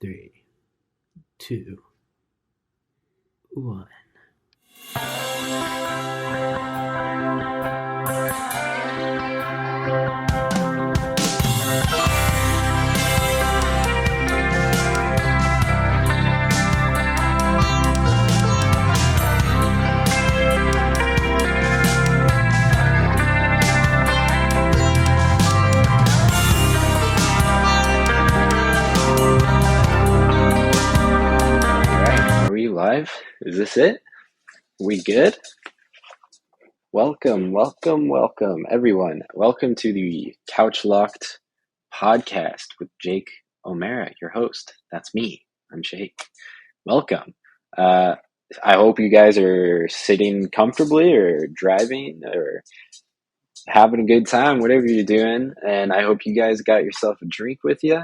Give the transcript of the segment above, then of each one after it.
Three, two, one. Are we live? Is this it? We good? Welcome, everyone. Welcome to the Couchlocked podcast with Jake O'Mara, your host. That's me. I'm Jake. Welcome. I hope you guys are sitting comfortably or driving or having a good time, whatever you're doing. And I hope you guys got yourself a drink with you.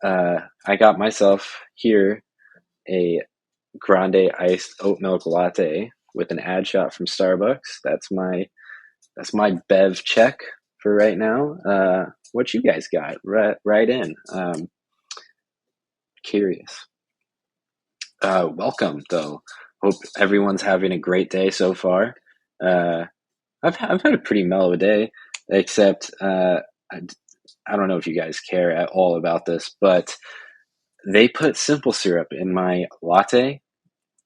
I got myself here a grande iced oat milk latte with an ad shot from Starbucks. That's my bev check for right now. What you guys got? Right in. Curious. Welcome though. Hope everyone's having a great day so far. I've had a pretty mellow day, except I don't know if you guys care at all about this, but they put simple syrup in my latte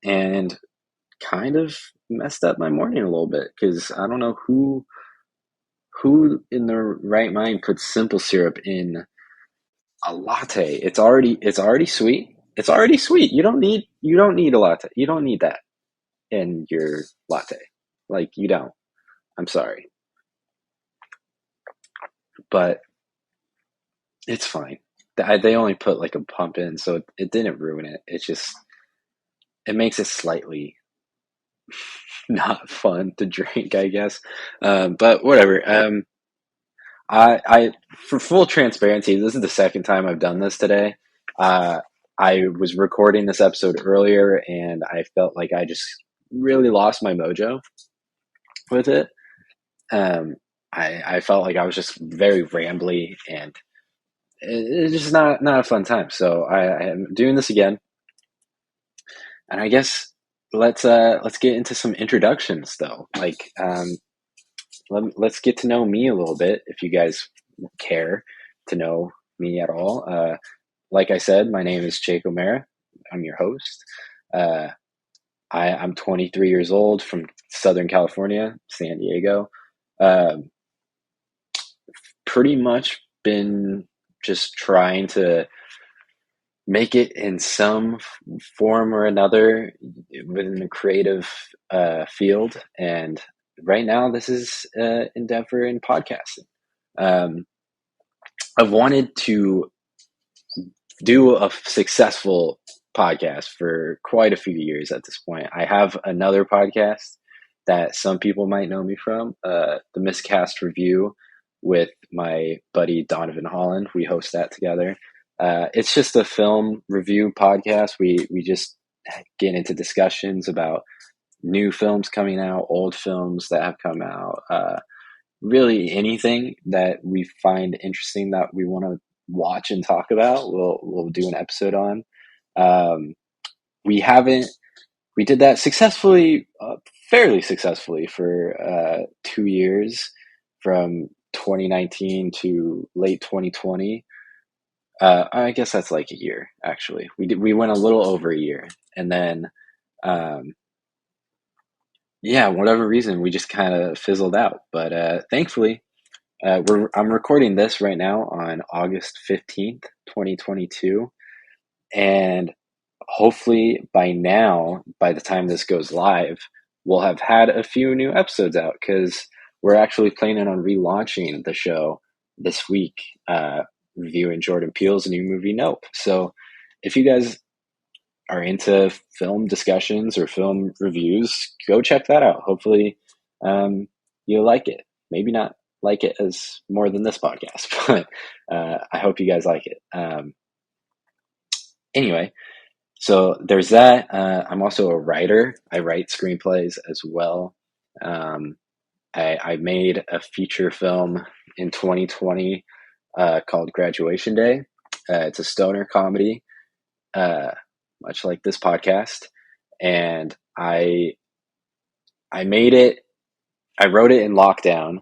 and kind of messed up my morning a little bit because I don't know who in their right mind puts simple syrup in a latte. It's already sweet. It's already sweet. You don't need a latte. You don't need that in your latte. Like, you don't. I'm sorry. But it's fine. They only put like a pump in, so it didn't ruin it. It makes it slightly not fun to drink, I guess. But whatever. I for full transparency, this is the second time I've done this today. I was recording this episode earlier, and I felt like I just really lost my mojo with it. I felt like I was just very rambly, and it's just not a fun time. So I am doing this again, and I guess let's get into some introductions though. Like, let's get to know me a little bit if you guys care to know me at all. Like I said, my name is Jake O'Mara. I'm your host. I'm 23 years old from Southern California, San Diego. Pretty much been just trying to make it in some form or another within the creative field. And right now, this is an endeavor in podcasting. I've wanted to do a successful podcast for quite a few years at this point. I have another podcast that some people might know me from, the Miscast Review with my buddy Donovan Holland. We host that together. It's just a film review podcast. We just get into discussions about new films coming out, old films that have come out, really anything that we find interesting that we want to watch and talk about, we'll do an episode on. We did that successfully, fairly successfully for 2 years, from 2019 to late 2020. I guess that's like a year, actually. We went a little over a year, and then whatever reason, we just kind of fizzled out. But thankfully, I'm recording this right now on August 15th, 2022. And hopefully by now, by the time this goes live, we'll have had a few new episodes out, because we're actually planning on relaunching the show this week, reviewing Jordan Peele's new movie, Nope. So if you guys are into film discussions or film reviews, go check that out. Hopefully you'll like it. Maybe not like it as more than this podcast, but I hope you guys like it. Anyway, so there's that. I'm also a writer. I write screenplays as well. I made a feature film in 2020 called Graduation Day. It's a stoner comedy. much like this podcast. And I made it. I wrote it in lockdown,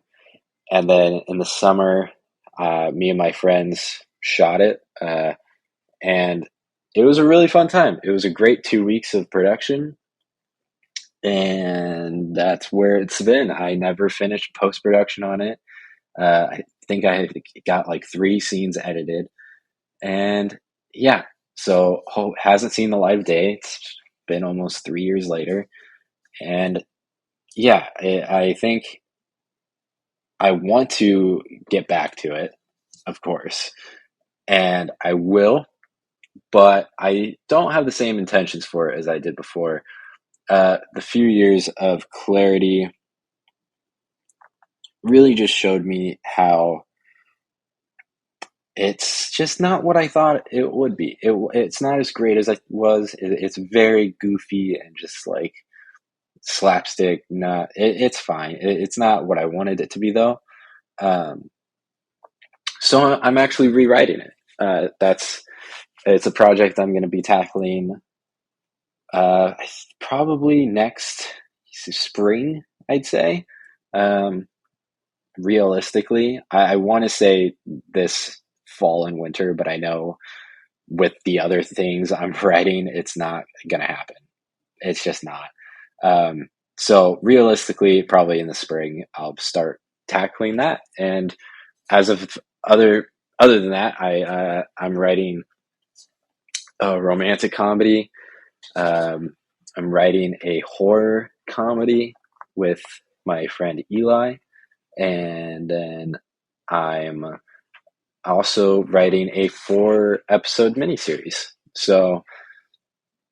and then in the summer, me and my friends shot it, and it was a really fun time. It was a great 2 weeks of production, and that's where it's been. I never finished post production on it. I think I got like 3 scenes edited, and yeah, so hasn't seen the light of day. It's been almost 3 years later, and yeah, I think I want to get back to it, of course, and I will, but I don't have the same intentions for it as I did before. The few years of clarity really just showed me how it's just not what I thought it would be. It's not as great as I was. It's very goofy and just like slapstick. Not it's fine. It's not what I wanted it to be though. Um, so I'm actually rewriting it. It's a project I'm going to be tackling probably next spring, I'd say. Um, Realistically, I want to say this fall and winter, but I know with the other things I'm writing, it's not going to happen. It's just not. So realistically, probably in the spring, I'll start tackling that. And as of other than that, I'm writing a romantic comedy. I'm writing a horror comedy with my friend Eli, and then I'm also writing a 4-episode miniseries. So,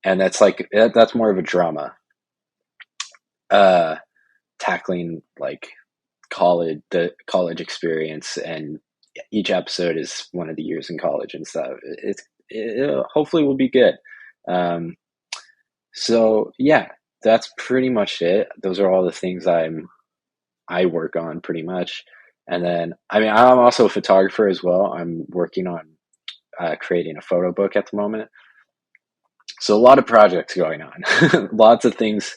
and that's more of a drama, tackling like the college experience, and each episode is one of the years in college and stuff. It hopefully will be good. Um, so yeah, that's pretty much it. Those are all the things I work on pretty much. And then, I mean, I'm also a photographer as well. I'm working on creating a photo book at the moment. So a lot of projects going on, lots of things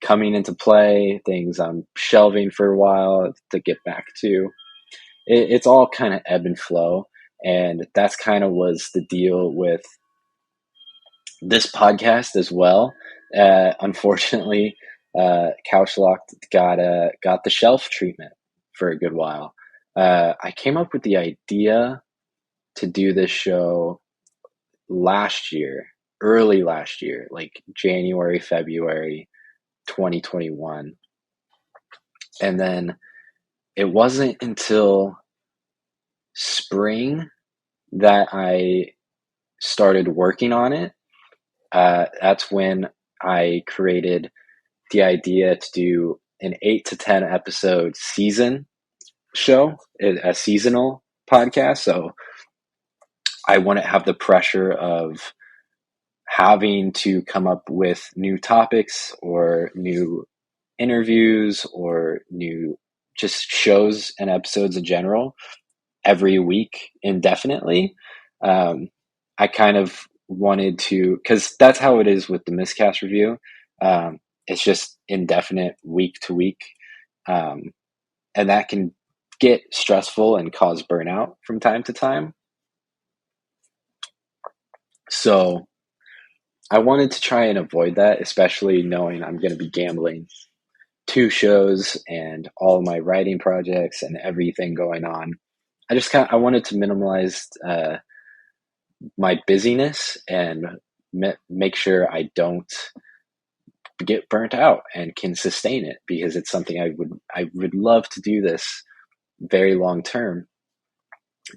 coming into play, things I'm shelving for a while to get back to. It's all kind of ebb and flow. And that's kind of was the deal with this podcast as well. Unfortunately, Couchlocked got the shelf treatment for a good while. I came up with the idea to do this show early last year, like January, February 2021. And then it wasn't until spring that I started working on it. That's when I created the idea to do an 8 to 10 episode season show, a seasonal podcast. So I wouldn't have the pressure of having to come up with new topics or new interviews or new just shows and episodes in general every week indefinitely. I kind of wanted to, because that's how it is with the Miscast review. It's just indefinite week to week. And that can get stressful and cause burnout from time to time. So I wanted to try and avoid that, especially knowing I'm going to be gambling 2 shows and all of my writing projects and everything going on. I wanted to minimize my busyness and make sure I don't get burnt out and can sustain it, because it's something I would love to do this very long term.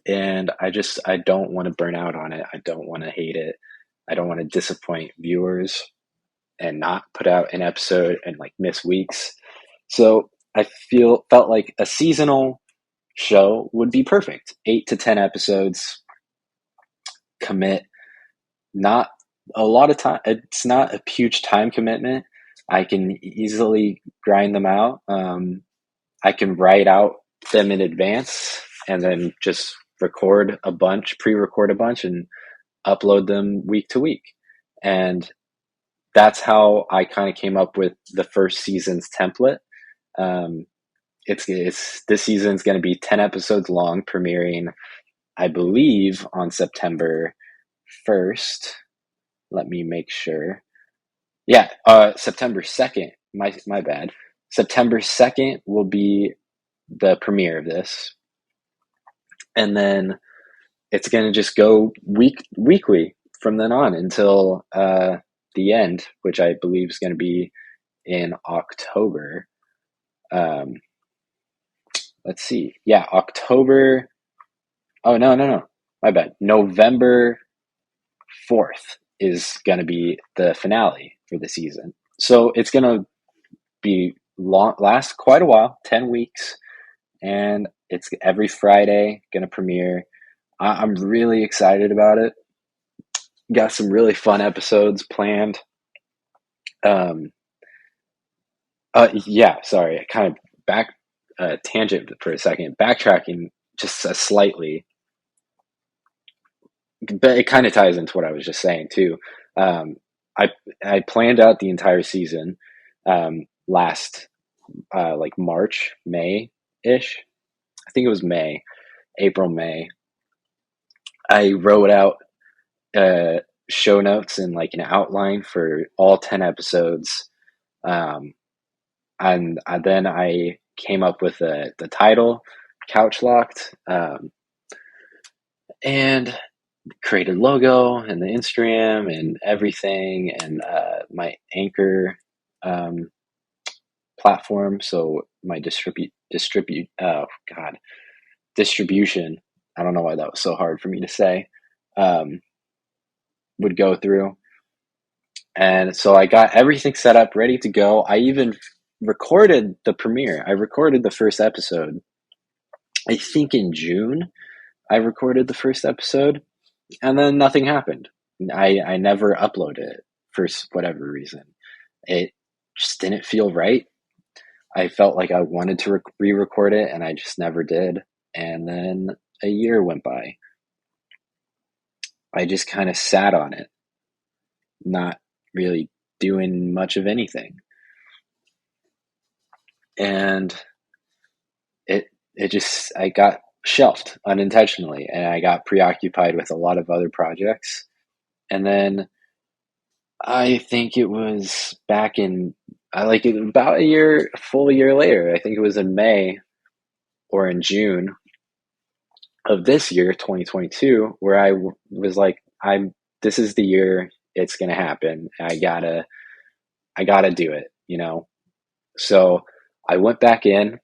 And I don't want to burn out on it. I don't want to hate it. I don't want to disappoint viewers and not put out an episode and like miss weeks. So I felt like a seasonal show would be perfect. 8 to 10 episodes, commit not a lot of time. It's not a huge time commitment. I can easily grind them out. I can write out them in advance and then just pre-record a bunch and upload them week to week. And that's how I kind of came up with the first season's template. It's this season's going to be 10 episodes long, premiering, I believe, on September 1st. Let me make sure. Yeah, September 2nd. My bad. September 2nd will be the premiere of this. And then it's going to just go weekly from then on until the end, which I believe is going to be in October. Let's see. Yeah, October. Oh, no. My bad. November 4th is going to be the finale for the season. So it's going to be last quite a while, 10 weeks, and it's every Friday going to premiere. I'm really excited about it. Got some really fun episodes planned. Yeah, sorry, I kind of tangent for a second, backtracking just slightly, but it kind of ties into what I was just saying too. I planned out the entire season last like March, May ish. I think it was April, May. I wrote out show notes and like an outline for all 10 episodes. And then I came up with the title, Couchlocked, and created logo and the Instagram and everything, and my Anchor platform. So my distribution. I don't know why that was so hard for me to say. Would go through, and so I got everything set up, ready to go. I even recorded the premiere. I recorded the first episode. I think in June, I recorded the first episode, and then nothing happened. I never uploaded it for whatever reason. It just didn't feel right. I felt like I wanted to re-record it, and I just never did. And then a year went by. I just kind of sat on it, not really doing much of anything. And I got shelved unintentionally, and I got preoccupied with a lot of other projects. And then I think it was back in about a full year later. I think it was in May or in June of this year, 2022, where I was like, this is the year it's going to happen. I gotta do it, you know? So I went back in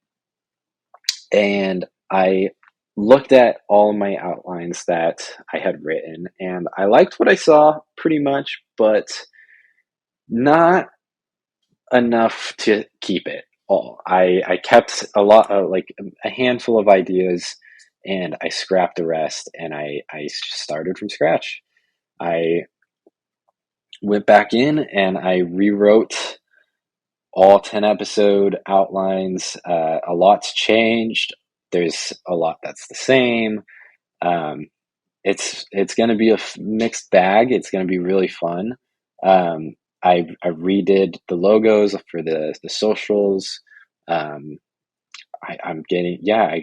and I looked at all of my outlines that I had written, and I liked what I saw pretty much, but not enough to keep it all. I kept a lot of like a handful of ideas, and I scrapped the rest, and I started from scratch. I went back in and I rewrote all 10 episode outlines. A lot's changed. There's a lot that's the same. It's going to be a mixed bag. It's going to be really fun. I redid the logos for the socials. I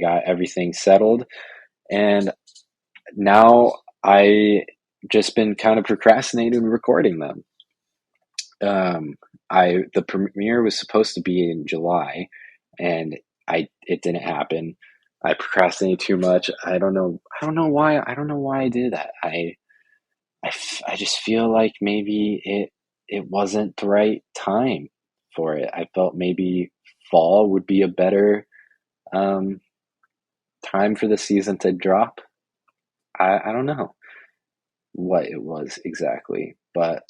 got everything settled, and now I just been kind of procrastinating recording them. The premiere was supposed to be in July, and it didn't happen. I procrastinated too much. I don't know why I did that. I just feel like maybe it wasn't the right time for it. I felt maybe fall would be a better time for the season to drop. I don't know what it was exactly, but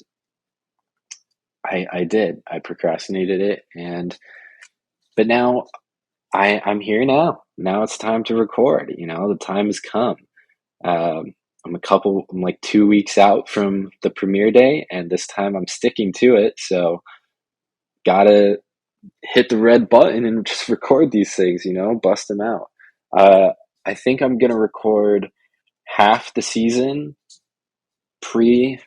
I did. I procrastinated it, but now I'm here now. Now it's time to record. You know, the time has come. I'm like 2 weeks out from the premiere day, and this time I'm sticking to it. So gotta hit the red button and just record these things, you know, bust them out. I think I'm gonna record half the season pre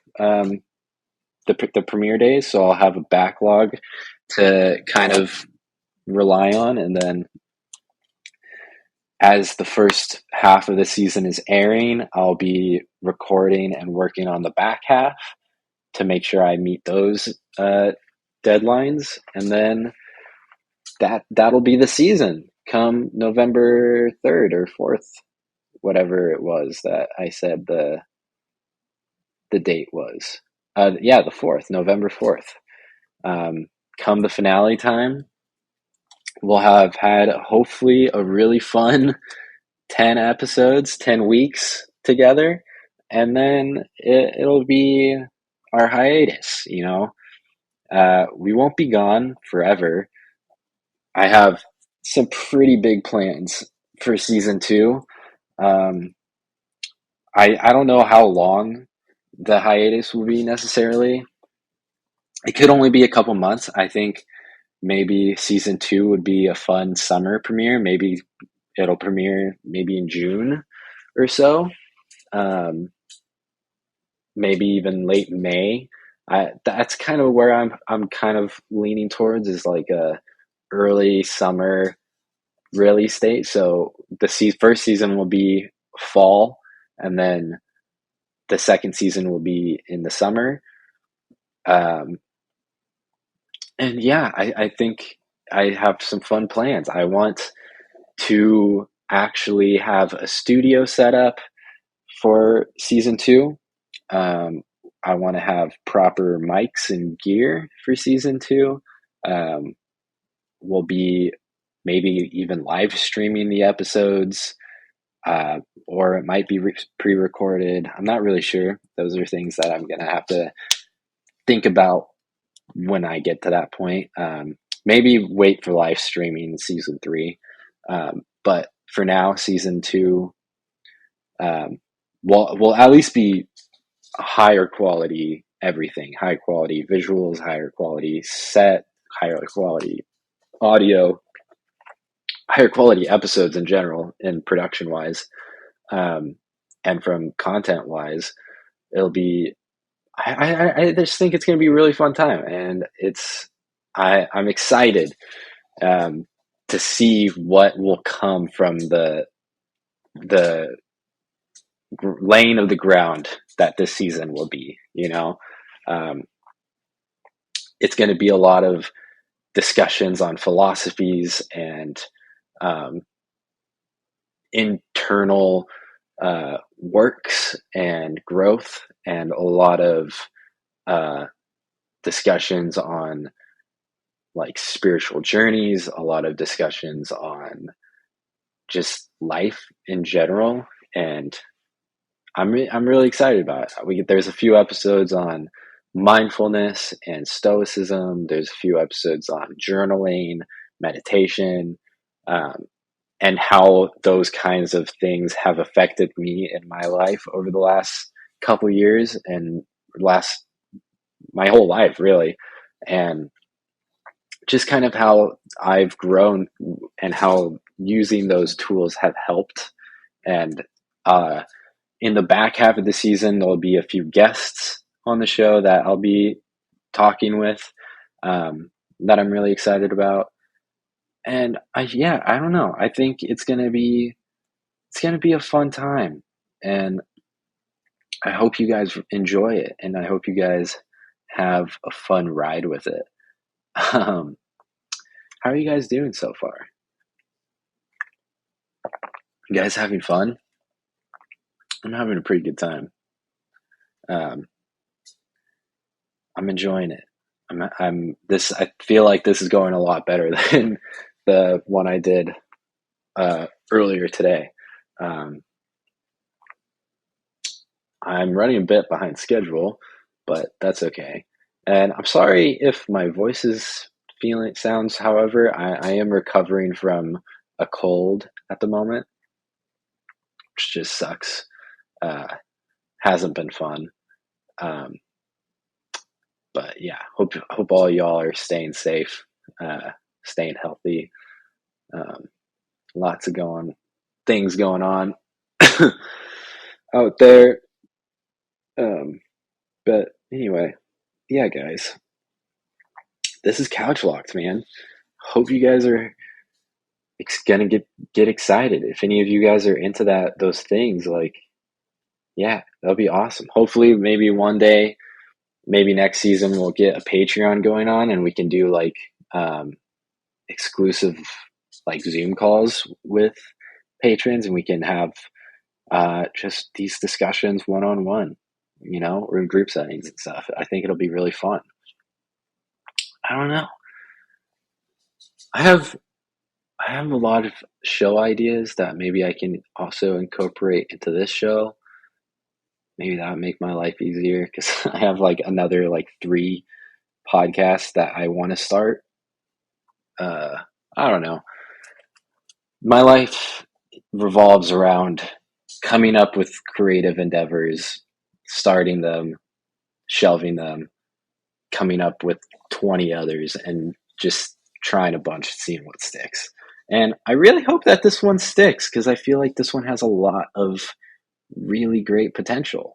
the premiere days, so I'll have a backlog to kind of rely on, and then as the first half of the season is airing, I'll be recording and working on the back half to make sure I meet those deadlines, and then that'll be the season come November 3rd or 4th, whatever it was that I said the date was. Yeah, the 4th, November 4th. Come the finale time, we'll have had hopefully a really fun 10 episodes, 10 weeks together, and then it'll be our hiatus, you know. We won't be gone forever. I have some pretty big plans for season 2. Um, I don't know how long the hiatus will be necessarily. It could only be a couple months. I think maybe season 2 would be a fun summer premiere. Maybe it'll premiere maybe in June or so. Um, Maybe even late May. That's kind of where I'm kind of leaning towards, is like a early summer release date. So the first season will be fall, and then the second season will be in the summer. Um, and yeah, I think I have some fun plans. I want to actually have a studio set up for season 2. Um, I want to have proper mics and gear for season 2. Um, we'll be maybe even live streaming the episodes, or it might be pre-recorded. I'm not really sure. Those are things that I'm gonna have to think about when I get to that point. Maybe wait for live streaming season 3, but for now, season 2 will at least be higher quality everything, high quality visuals, higher quality set, higher quality audio, higher quality episodes in general, in production wise, and from content wise. It'll be I just think it's going to be a really fun time, and I'm excited to see what will come from the laying of the ground that this season will be. You know, um, it's going to be a lot of discussions on philosophies and um, internal works and growth, and a lot of uh, discussions on like spiritual journeys, a lot of discussions on just life in general, and I'm really excited about it. There's a few episodes on mindfulness and stoicism. There's a few episodes on journaling, meditation, um, and how those kinds of things have affected me in my life over the last couple years, and last my whole life really, and just kind of how I've grown and how using those tools have helped. And in the back half of the season, there'll be a few guests on the show that I'll be talking with, that I'm really excited about. And yeah, I don't know. I think it's gonna be a fun time, and I hope you guys enjoy it, and I hope you guys have a fun ride with it. Um, how are you guys doing so far? You guys having fun? I'm having a pretty good time. Um, I'm enjoying it. I'm this. I feel like this is going a lot better than the one I did earlier today. Um, I'm running a bit behind schedule, but that's okay. And I'm sorry if my voice is feeling sounds. However, I am recovering from a cold at the moment, which just sucks. Uh, hasn't been fun. Um, but yeah, hope all y'all are staying safe, staying healthy. Um, Lots of things going on out there. But anyway, yeah, guys, this is Couchlocked, man. Hope you guys are gonna get excited. If any of you guys are into those things, like, yeah, that'll be awesome. Hopefully, maybe one day, maybe next season, we'll get a Patreon going on, and we can do like exclusive like Zoom calls with patrons, and we can have just these discussions one on one, or in group settings and stuff. I think it'll be really fun. I don't know. I have a lot of show ideas that maybe I can also incorporate into this show. Maybe that would make my life easier because I have like another like 3 podcasts that I want to start. I don't know. My life revolves around coming up with creative endeavors, starting them, shelving them, coming up with 20 others, and just trying a bunch, seeing what sticks. And I really hope that this one sticks because I feel like this one has a lot of really great potential.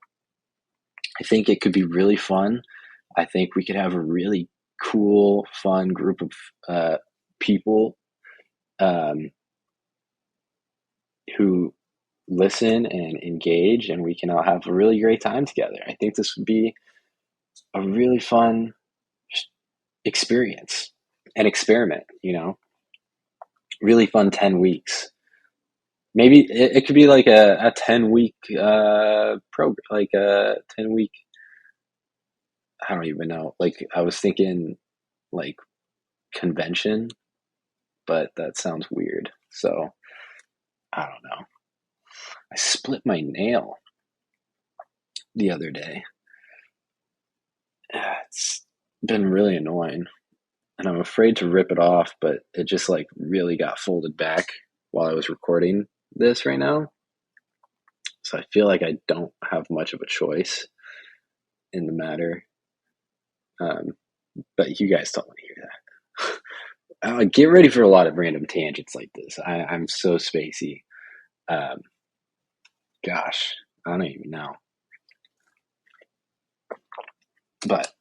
I think it could be really fun. I think we could have a really cool, fun group of people um, who listen and engage, and we can all have a really great time together. I think this would be a really fun experience, an experiment, really fun 10 weeks. Maybe it could be like a 10-week program, like a 10-week, I don't even know. Like I was thinking like convention, but that sounds weird. So I don't know. I split my nail the other day. It's been really annoying, and I'm afraid to rip it off, but it just like really got folded back while I was recording this right now. So I feel like I don't have much of a choice in the matter. But you guys don't want to hear that. Get ready for a lot of random tangents like this. I'm so spacey. Um, gosh, I don't even know. But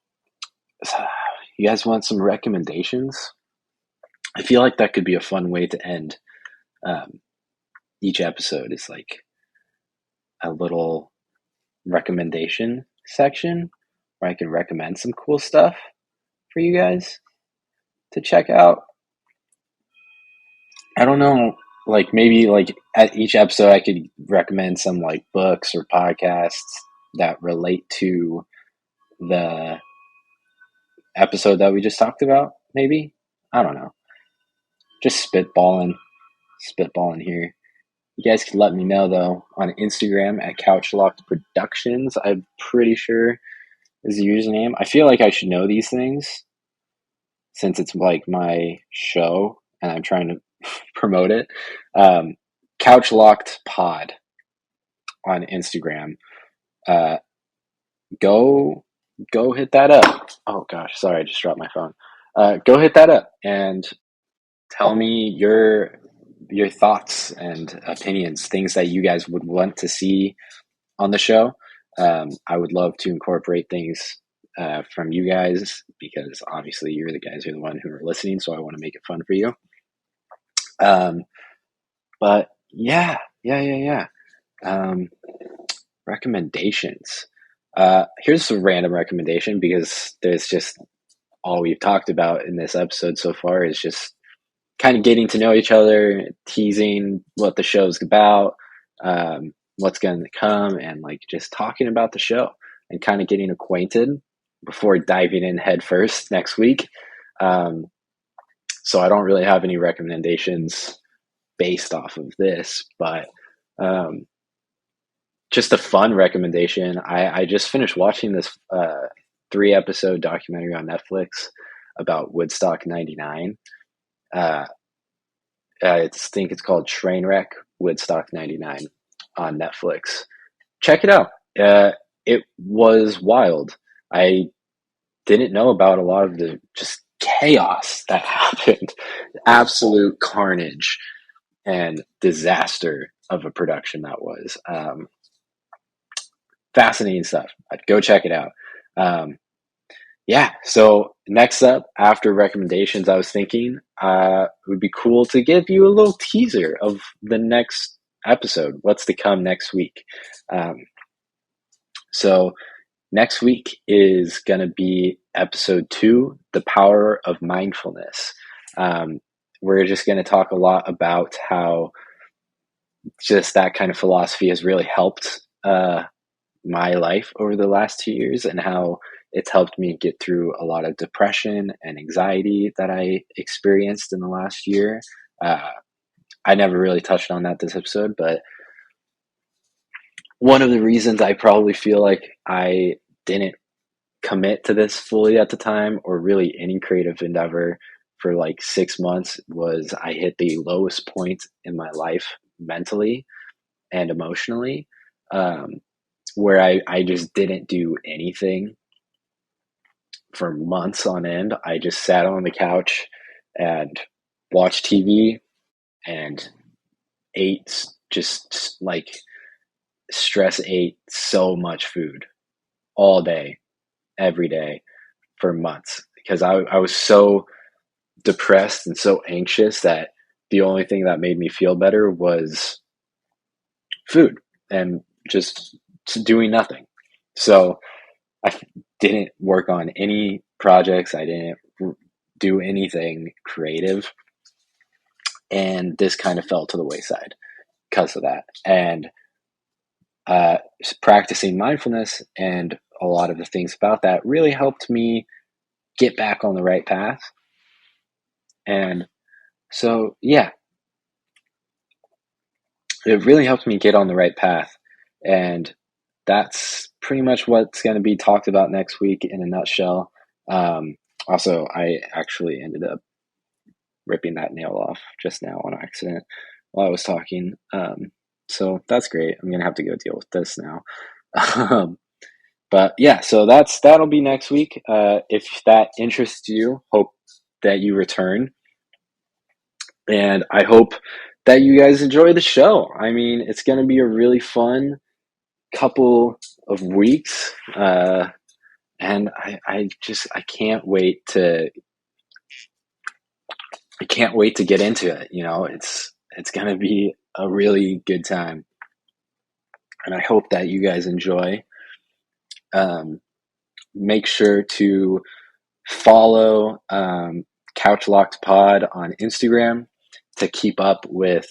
you guys want some recommendations? I feel like that could be a fun way to end each episode. Is like a little recommendation section where I can recommend some cool stuff for you guys to check out. I don't know, like maybe like at each episode I could recommend some like books or podcasts that relate to the episode that we just talked about, maybe. I don't know. Just spitballing here. You guys can let me know though on Instagram at Couchlocked Productions. I'm pretty sure is the username. I feel like I should know these things since it's like my show and I'm trying to promote it. Couchlocked Pod on Instagram. Go hit that up. Oh gosh, sorry, I just dropped my phone. Go hit that up and tell me your thoughts and opinions, things that you guys would want to see on the show. I would love to incorporate things from you guys because obviously you're the guys who are the one who are listening, so I want to make it fun for you. But yeah. Recommendations. Here's a random recommendation because there's just all we've talked about in this episode so far is just kind of getting to know each other, teasing what the show's about, what's going to come, and like just talking about the show and kind of getting acquainted before diving in head first next week. So I don't really have any recommendations based off of this, but just a fun recommendation. I just finished watching this 3-episode documentary on Netflix about Woodstock 99. I think it's called Trainwreck Woodstock 99 on Netflix. Check it out. It was wild. I didn't know about a lot of the just chaos that happened. Absolute carnage and disaster of a production that was. fascinating stuff. I'd go check it out. Yeah, so next up, after recommendations, I was thinking it would be cool to give you a little teaser of the next episode, what's to come next week. So next week is going to be episode 2, The Power of Mindfulness. We're just going to talk a lot about how just that kind of philosophy has really helped my life over the last 2 years, and how it's helped me get through a lot of depression and anxiety that I experienced in the last year. I never really touched on that this episode, but one of the reasons I probably feel like I didn't commit to this fully at the time, or really any creative endeavor, for like 6 months, was I hit the lowest point in my life mentally and emotionally, where I just didn't do anything for months on end. I just sat on the couch and watched TV and ate, just like ate so much food all day, every day, for months, because I was so depressed and so anxious that the only thing that made me feel better was food and just doing nothing. So I didn't work on any projects. I didn't do anything creative. And this kind of fell to the wayside because of that. And practicing mindfulness and a lot of the things about that really helped me get back on the right path. And so, yeah, it really helped me get on the right path. And that's pretty much what's going to be talked about next week in a nutshell. Also, I actually ended up ripping that nail off just now on accident while I was talking. So that's great. I'm going to have to go deal with this now. But yeah, so that'll be next week. If that interests you, hope that you return. And I hope that you guys enjoy the show. I mean, it's going to be a really fun couple of weeks. And I can't wait to get into it. You know, it's going to be a really good time. And I hope that you guys enjoy. Make sure to follow Couchlocked Pod on Instagram to keep up with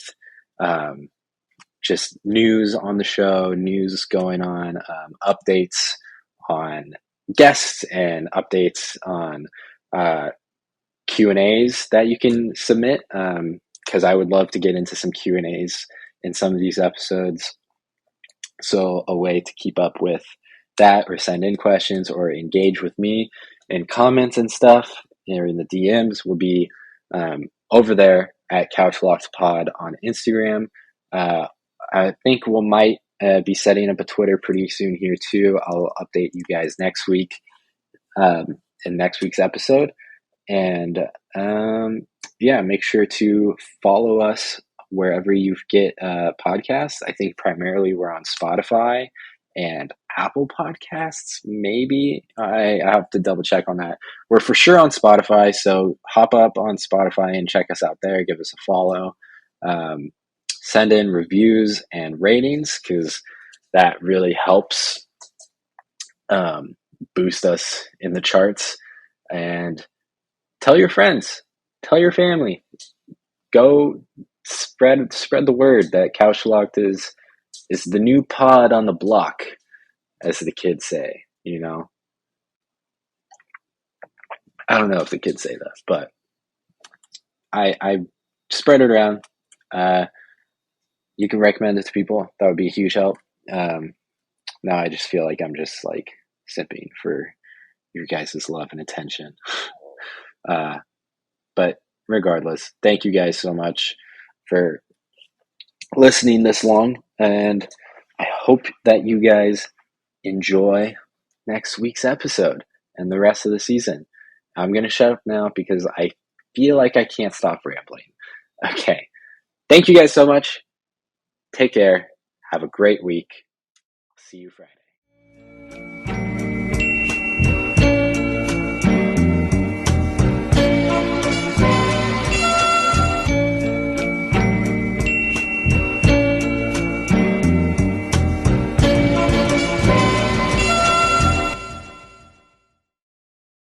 just news on the show, news going on, updates on guests, and updates on Q&As that you can submit, because I would love to get into some Q&As in some of these episodes. So a way to keep up with that, or send in questions, or engage with me in comments and stuff, or in the DMs, will be over there at Couchlocked Pod on Instagram. I think we might be setting up a Twitter pretty soon here too. I'll update you guys next week in next week's episode. And yeah, make sure to follow us wherever you get podcasts. I think primarily we're on Spotify and Apple Podcasts, maybe. I have to double check on that. We're for sure on Spotify, so hop up on Spotify and check us out there. Give us a follow. Send in reviews and ratings, because that really helps boost us in the charts. And tell your friends, tell your family, go spread the word that Couchlocked is the new pod on the block, as the kids say. You know, I don't know if the kids say that, but I spread it around. You can recommend it to people. That would be a huge help. Now I just feel like I'm just like simping for your guys' love and attention. But regardless, thank you guys so much for listening this long, and I hope that you guys enjoy next week's episode and the rest of the season. I'm going to shut up now because I feel like I can't stop rambling. Okay. Thank you guys so much. Take care. Have a great week. See you Friday.